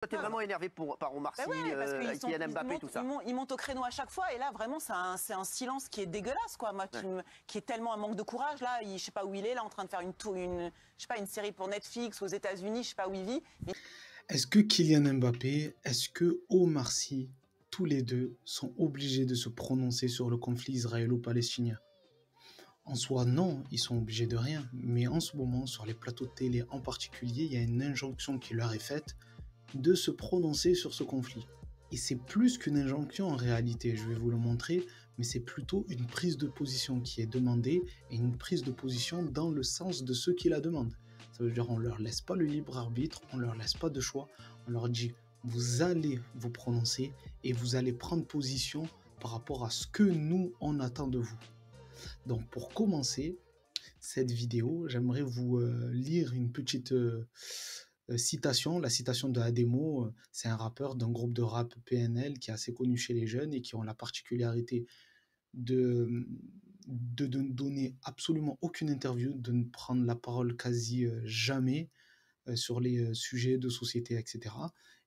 Toi, t'es vraiment énervé par Omar Sy, Ben ouais, parce qu'ils Kylian Mbappé, tout ça. ils montent au créneau à chaque fois, et là vraiment c'est un silence qui est dégueulasse, quoi. Moi, qui est tellement un manque de courage. Là, je sais pas où il est, là, en train de faire je sais pas, une série pour Netflix aux États-Unis, je sais pas où il vit. Est-ce que Kylian Mbappé, est-ce que Omar Sy, tous les deux sont obligés de se prononcer sur le conflit israélo-palestinien? En soi, non, ils sont obligés de rien. Mais en ce moment, sur les plateaux de télé en particulier, il y a une injonction qui leur est faite de se prononcer sur ce conflit. Et c'est plus qu'une injonction en réalité, je vais vous le montrer, mais c'est plutôt une prise de position qui est demandée et une prise de position dans le sens de ceux qui la demandent. Ça veut dire on leur laisse pas le libre arbitre, on leur laisse pas de choix, on leur dit vous allez vous prononcer et vous allez prendre position par rapport à ce que nous on attend de vous. Donc pour commencer cette vidéo, j'aimerais vous lire une petite citation, la citation de Ademo. C'est un rappeur d'un groupe de rap PNL qui est assez connu chez les jeunes et qui ont la particularité de ne donner absolument aucune interview, de ne prendre la parole quasi jamais sur les sujets de société, etc.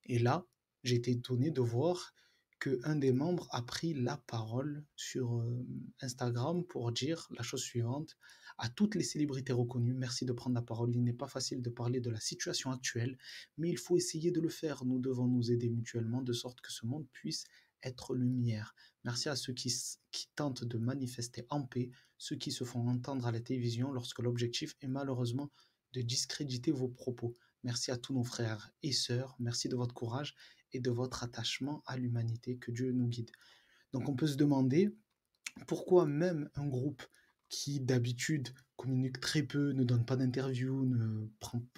Et là, j'ai été étonné de voir qu'un des membres a pris la parole sur Instagram pour dire la chose suivante: à toutes les célébrités reconnues, merci de prendre la parole. Il n'est pas facile de parler de la situation actuelle, mais il faut essayer de le faire. Nous devons nous aider mutuellement de sorte que ce monde puisse être lumière. Merci à ceux qui tentent de manifester en paix, ceux qui se font entendre à la télévision lorsque l'objectif est malheureusement de discréditer vos propos. Merci à tous nos frères et sœurs, merci de votre courage et de votre attachement à l'humanité, que Dieu nous guide. Donc on peut se demander pourquoi même un groupe qui d'habitude communique très peu, ne donne pas d'interview,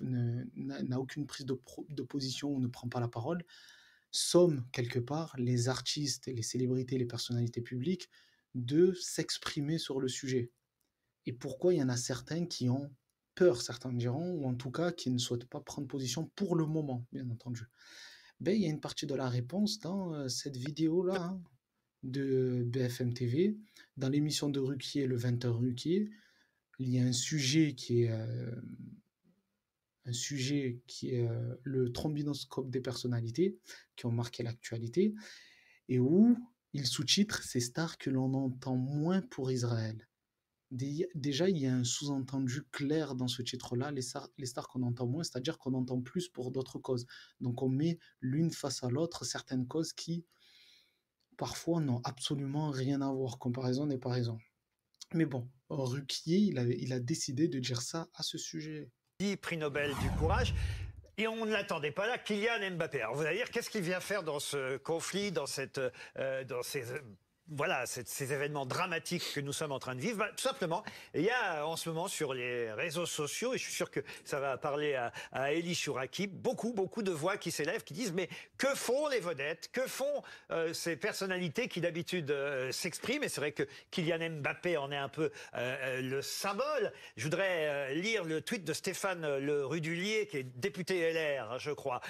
n'a aucune prise de position ou ne prend pas la parole, sommes quelque part les artistes, les célébrités, les personnalités publiques de s'exprimer sur le sujet. Et pourquoi il y en a certains qui ont peur, certains diront, ou en tout cas qui ne souhaitent pas prendre position pour le moment, bien entendu. Ben, il y a une partie de la réponse dans cette vidéo-là, hein, de BFM TV, dans l'émission de Ruquier, le 20h Ruquier. Il y a un sujet qui est le trombinoscope des personnalités qui ont marqué l'actualité, et où il sous-titre ces stars que l'on entend moins pour Israël. Déjà, il y a un sous-entendu clair dans ce titre-là, les stars qu'on entend moins, c'est-à-dire qu'on entend plus pour d'autres causes. Donc on met l'une face à l'autre certaines causes qui, parfois, n'ont absolument rien à voir, comparaison n'est pas raison. Mais bon, Ruquier, il a décidé de dire ça à ce sujet. Prix Nobel du courage. Et on ne l'attendait pas là, Kylian Mbappé. Alors vous allez dire, qu'est-ce qu'il vient faire dans ce conflit, dans ces événements dramatiques que nous sommes en train de vivre? Tout simplement, il y a en ce moment sur les réseaux sociaux, et je suis sûr que ça va parler à Elie Chouraki, beaucoup de voix qui s'élèvent, qui disent mais que font les vedettes, que font ces personnalités qui d'habitude s'expriment? Et c'est vrai que Kylian Mbappé en est un peu le symbole. Je voudrais lire le tweet de Stéphane Le Rudulier, qui est député LR, hein, je crois.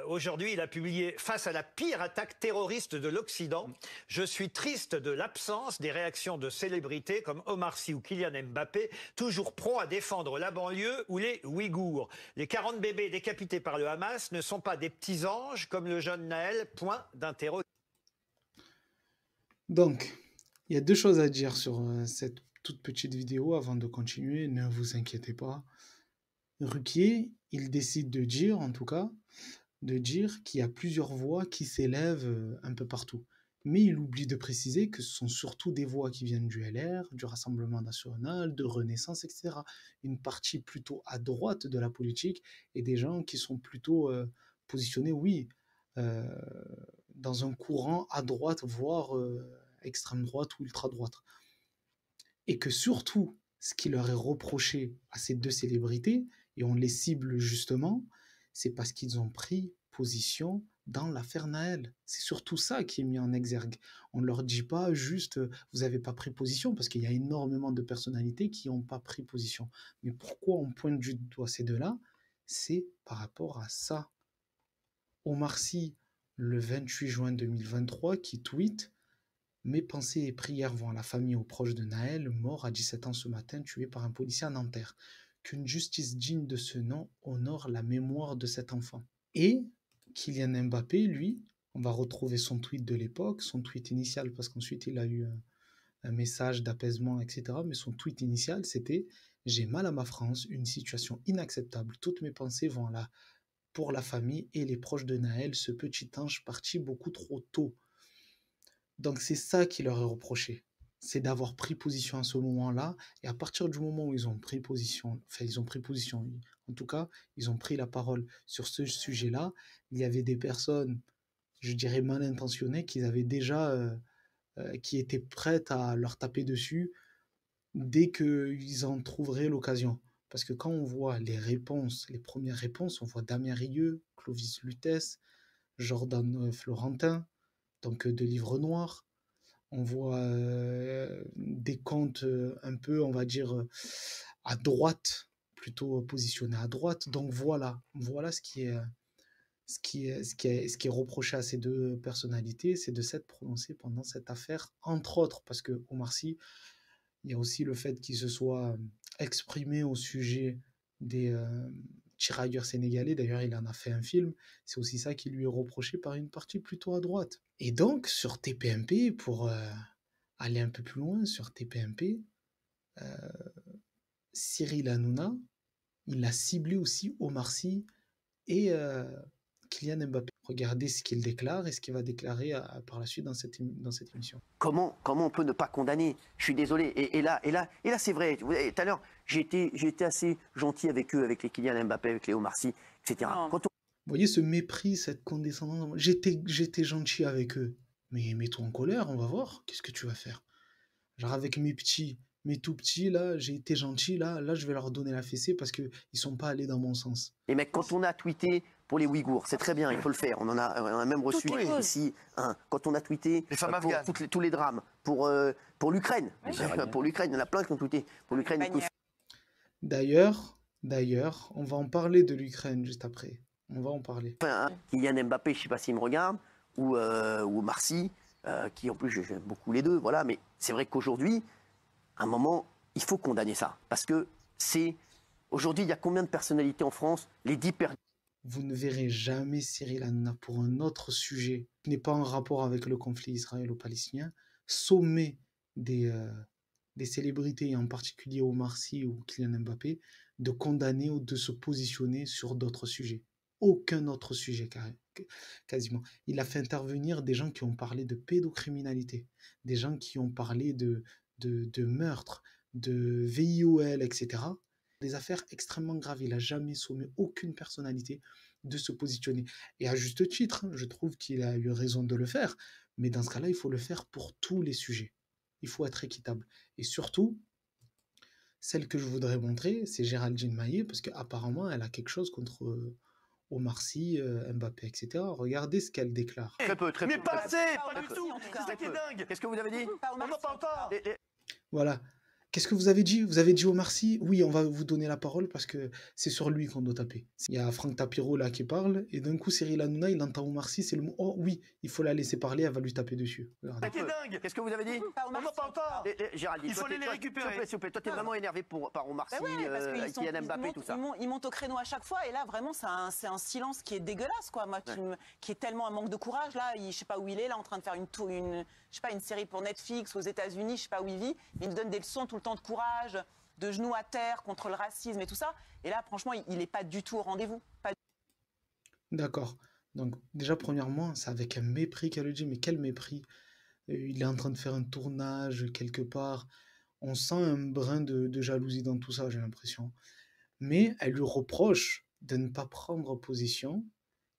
Aujourd'hui, il a publié: face à la pire attaque terroriste de l'Occident, je suis triste de l'absence des réactions de célébrités comme Omar Sy ou Kylian Mbappé, toujours prompts à défendre la banlieue ou les Ouïghours. Les 40 bébés décapités par le Hamas ne sont pas des petits anges comme le jeune Naël, point d'interrogation. Donc, il y a deux choses à dire sur cette toute petite vidéo avant de continuer, ne vous inquiétez pas. Ruquier, il décide de dire, en tout cas, qu'il y a plusieurs voix qui s'élèvent un peu partout. Mais il oublie de préciser que ce sont surtout des voix qui viennent du LR, du Rassemblement national, de Renaissance, etc. Une partie plutôt à droite de la politique et des gens qui sont plutôt positionnés, oui, dans un courant à droite, voire extrême droite ou ultra droite. Et que surtout, ce qui leur est reproché à ces deux célébrités, et on les cible justement, c'est parce qu'ils ont pris position dans l'affaire Naël. C'est surtout ça qui est mis en exergue. On ne leur dit pas juste vous n'avez pas pris position, parce qu'il y a énormément de personnalités qui n'ont pas pris position. Mais pourquoi on pointe du doigt ces deux-là? C'est par rapport à ça. Omar Sy, le 28 juin 2023, qui tweet: mes pensées et prières vont à la famille et aux proches de Naël, mort à 17 ans ce matin, tué par un policier à Nanterre. Qu'une justice digne de ce nom honore la mémoire de cet enfant. Et Kylian Mbappé, lui, on va retrouver son tweet de l'époque, son tweet initial, parce qu'ensuite il a eu un message d'apaisement, etc. Mais son tweet initial, c'était « J'ai mal à ma France, une situation inacceptable. Toutes mes pensées vont là pour la famille et les proches de Naël, ce petit ange parti beaucoup trop tôt. » Donc c'est ça qui leur est reproché. C'est d'avoir pris position à ce moment-là. Et à partir du moment où ils ont pris position, en tout cas, ils ont pris la parole sur ce sujet-là, il y avait des personnes, je dirais mal intentionnées, qui étaient prêtes à leur taper dessus dès qu'ils en trouveraient l'occasion. Parce que quand on voit les réponses, les premières réponses, on voit Damien Rieu, Clovis Lutès, Jordan Florentin, donc de Livre Noir. On voit des comptes un peu, on va dire, à droite, plutôt positionnés à droite. Donc voilà ce qui est reproché à ces deux personnalités, c'est de s'être prononcé pendant cette affaire, entre autres, parce que Omar Sy, il y a aussi le fait qu'il se soit exprimé au sujet des tirailleurs sénégalais. D'ailleurs, il en a fait un film. C'est aussi ça qui lui est reproché par une partie plutôt à droite. Et donc, sur TPMP, pour aller un peu plus loin, sur TPMP, Cyril Hanouna, il a ciblé aussi Omar Sy et Kylian Mbappé. Regardez ce qu'il déclare et ce qu'il va déclarer par la suite dans cette émission. Comment on peut ne pas condamner? Je suis désolé. Et là, c'est vrai. Tout à l'heure, j'ai été assez gentil avec eux, avec les Kylian Mbappé, avec les Omar Sy, etc. Vous voyez ce mépris, cette condescendance. J'étais gentil avec eux. Mais mets-toi en colère, on va voir. Qu'est-ce que tu vas faire? Genre avec mes tout petits, là, j'ai été gentil, là, je vais leur donner la fessée parce qu'ils sont pas allés dans mon sens. Les mecs, quand on a tweeté pour les Ouïghours, c'est très bien, il faut le faire. On a même reçu ici, quand on a tweeté pour tous les drames, pour l'Ukraine. Pour l'Ukraine, il y en a plein qui ont tweeté. Pour l'Ukraine, D'ailleurs, on va en parler de l'Ukraine juste après. On va en parler. Kylian Mbappé, je ne sais pas s'il me regarde, ou Omar Sy, qui en plus, j'aime beaucoup les deux, voilà. Mais c'est vrai qu'aujourd'hui, à un moment, il faut condamner ça. Parce que aujourd'hui, il y a combien de personnalités en France? Les 10 personnes. Vous ne verrez jamais Cyril Hanouna pour un autre sujet qui n'est pas en rapport avec le conflit israélo-palestinien sommer des célébrités, et en particulier Omar Sy ou Kylian Mbappé, de condamner ou de se positionner sur d'autres sujets. Aucun autre sujet, quasiment. Il a fait intervenir des gens qui ont parlé de pédocriminalité, des gens qui ont parlé de meurtre, de VIOL, etc. Des affaires extrêmement graves. Il n'a jamais sommé aucune personnalité de se positionner. Et à juste titre, je trouve qu'il a eu raison de le faire. Mais dans ce cas-là, il faut le faire pour tous les sujets. Il faut être équitable. Et surtout, celle que je voudrais montrer, c'est Géraldine Maillet, parce qu'apparemment, elle a quelque chose contre Omar Sy, Mbappé, etc. Regardez ce qu'elle déclare. Très peu. Mais pas assez, pas du tout. C'est ça qui est dingue. Qu'est-ce que vous avez dit? On n'en parle pas. Voilà. Qu'est-ce que vous avez dit? Vous avez dit Omar Sy? Oui, on va vous donner la parole parce que c'est sur lui qu'on doit taper. Il y a Franck Tapiro là qui parle, et d'un coup, Cyril Hanouna, il entend Omar Sy, c'est le mot « Oh oui, il faut la laisser parler, elle va lui taper dessus. » C'est ça qui est dingue. Qu'est-ce que vous avez dit? On n'en parle pas. Géraldine, Il faut aller les récupérer. S'il vous plaît, toi, t'es vraiment énervé par Omar Sy, Kylian Mbappé, tout ça. Ils montent au créneau à chaque fois, et là, vraiment, c'est un silence qui est dégueulasse, quoi. Moi, qui est tellement un manque de courage. Là, je sais pas où il est, là, en train de faire une série pour Netflix aux États-Unis, je sais pas où il vit. Mais il nous donne des leçons tout le temps de courage, de genoux à terre contre le racisme et tout ça. Et là, franchement, il n'est pas du tout au rendez-vous. D'accord. Donc, déjà, premièrement, c'est avec un mépris qu'elle le dit. Mais quel mépris? Il est en train de faire un tournage quelque part. On sent un brin de jalousie dans tout ça, j'ai l'impression. Mais elle lui reproche de ne pas prendre position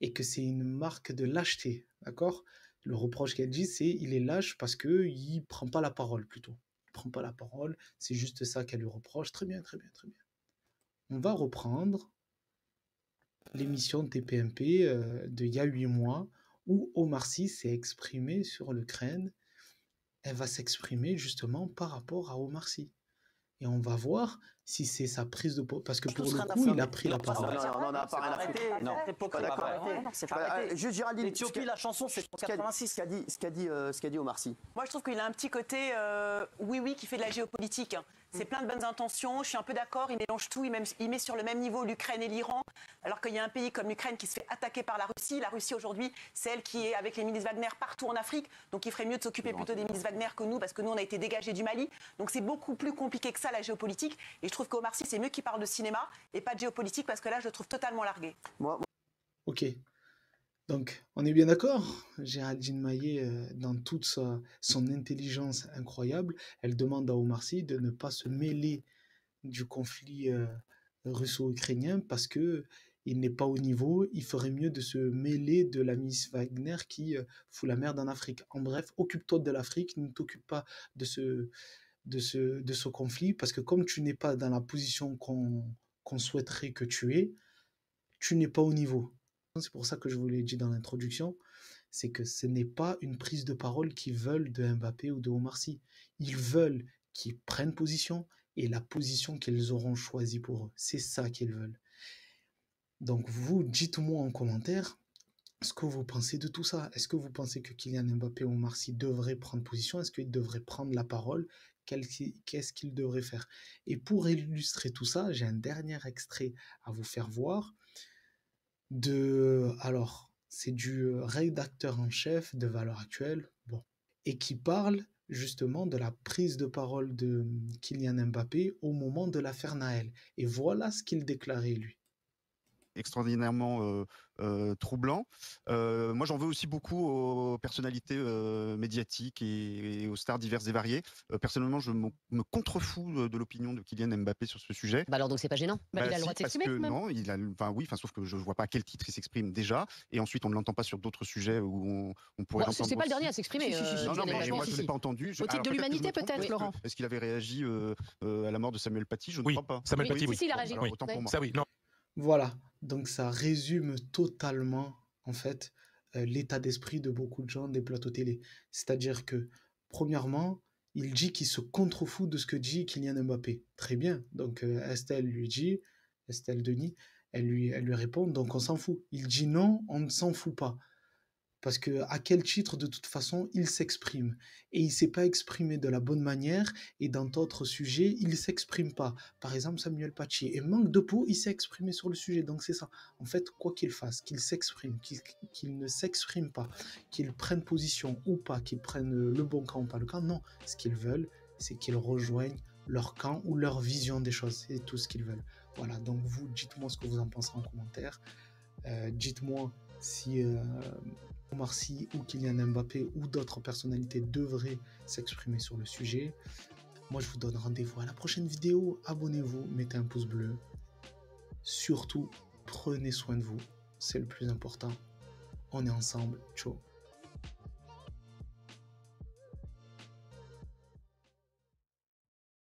et que c'est une marque de lâcheté. D'accord? Le reproche qu'elle dit, c'est il est lâche parce qu'il ne prend pas la parole, plutôt. Il ne prend pas la parole, c'est juste ça qu'elle lui reproche. Très bien. On va reprendre l'émission TPMP d'il y a 8 mois où Omar Sy s'est exprimé sur l'Ukraine. Elle va s'exprimer justement par rapport à Omar Sy. Et on va voir si c'est sa prise de parole. Parce que Je pour trouve le ça coup, rien il a à pris la faire. parole. Non, on n'a pas rien à foutre. Arrêtez, Non, c'est pas Pas d'accord. arrêté. Non, c'est pas arrêté. Juste Géraldine, L'Éthiopie, la chanson, c'est ce qu'a 86. ce qu'a dit Omar Sy. Moi, je trouve qu'il a un petit côté oui, qui fait de la géopolitique. C'est plein de bonnes intentions. Je suis un peu d'accord. Il mélange tout. Il met sur le même niveau l'Ukraine et l'Iran. Alors qu'il y a un pays comme l'Ukraine qui se fait attaquer par la Russie. La Russie, aujourd'hui, c'est elle qui est avec les milices Wagner partout en Afrique. Donc, il ferait mieux de s'occuper plutôt des milices Wagner que nous, parce que nous, on a été dégagés du Mali. Donc, c'est beaucoup plus compliqué que ça, la géopolitique. Et je trouve qu'Omar Sy, c'est mieux qu'il parle de cinéma et pas de géopolitique, parce que là, je le trouve totalement largué. Moi, Ok. Donc, on est bien d'accord. Géraldine Maillet, dans toute son intelligence incroyable, elle demande à Omar Sy de ne pas se mêler du conflit russo-ukrainien parce que il n'est pas au niveau. Il ferait mieux de se mêler de la milice Wagner qui fout la merde en Afrique. En bref, occupe-toi de l'Afrique, ne t'occupe pas de ce conflit parce que comme tu n'es pas dans la position qu'on souhaiterait que tu n'es pas au niveau. C'est pour ça que je vous l'ai dit dans l'introduction, c'est que ce n'est pas une prise de parole qu'ils veulent de Mbappé ou de Omar Sy. Ils veulent qu'ils prennent position et la position qu'ils auront choisie pour eux. C'est ça qu'ils veulent. Donc vous, dites-moi en commentaire ce que vous pensez de tout ça. Est-ce que vous pensez que Kylian Mbappé ou Omar Sy devraient prendre position? Est-ce qu'ils devraient prendre la parole? Qu'est-ce qu'ils devraient faire? Et pour illustrer tout ça, j'ai un dernier extrait à vous faire voir. Alors, c'est du rédacteur en chef de Valeurs Actuelles, bon, et qui parle justement de la prise de parole de Kylian Mbappé au moment de l'affaire Naël. Et voilà ce qu'il déclarait, lui. Extraordinairement troublant. Moi, j'en veux aussi beaucoup aux personnalités médiatiques et aux stars diverses et variées. Personnellement, je me contrefous de l'opinion de Kylian Mbappé sur ce sujet. Bah alors donc c'est pas gênant. Bah, il a le droit de s'exprimer quand même. Non, sauf que je vois pas à quel titre il s'exprime déjà, et ensuite on ne l'entend pas sur d'autres sujets où on pourrait Bon, l'entendre. c'est pas le dernier à s'exprimer. Non, mais moi je l'ai pas entendu. Au titre de l'humanité peut-être, Laurent. Est-ce qu'il avait réagi à la mort de Samuel Paty? Je ne Oui, crois pas. Samuel Paty, oui. Si, il a réagi. Alors, autant pour moi. Ça oui, non. Voilà, donc ça résume totalement, en fait, l'état d'esprit de beaucoup de gens des plateaux télé. C'est-à-dire que, premièrement, il dit qu'il se contrefout de ce que dit Kylian Mbappé. Très bien, donc Estelle Denis, elle lui répond, donc on s'en fout. Il dit non, on ne s'en fout pas. Parce que à quel titre, de toute façon, il s'exprime. Et il ne s'est pas exprimé de la bonne manière, et dans d'autres sujets, il ne s'exprime pas. Par exemple, Samuel Paty. Et manque de peau, il s'est exprimé sur le sujet. Donc c'est ça. En fait, quoi qu'il fasse, qu'il s'exprime, qu'il ne s'exprime pas, qu'il prenne position ou pas, qu'il prenne le bon camp ou pas le camp, non. Ce qu'ils veulent, c'est qu'ils rejoignent leur camp ou leur vision des choses. C'est tout ce qu'ils veulent. Voilà, donc vous, dites-moi ce que vous en pensez en commentaire. Dites-moi si Omar Sy ou Kylian Mbappé ou d'autres personnalités devraient s'exprimer sur le sujet. Moi, je vous donne rendez-vous à la prochaine vidéo. Abonnez-vous, mettez un pouce bleu. Surtout, prenez soin de vous. C'est le plus important. On est ensemble. Ciao.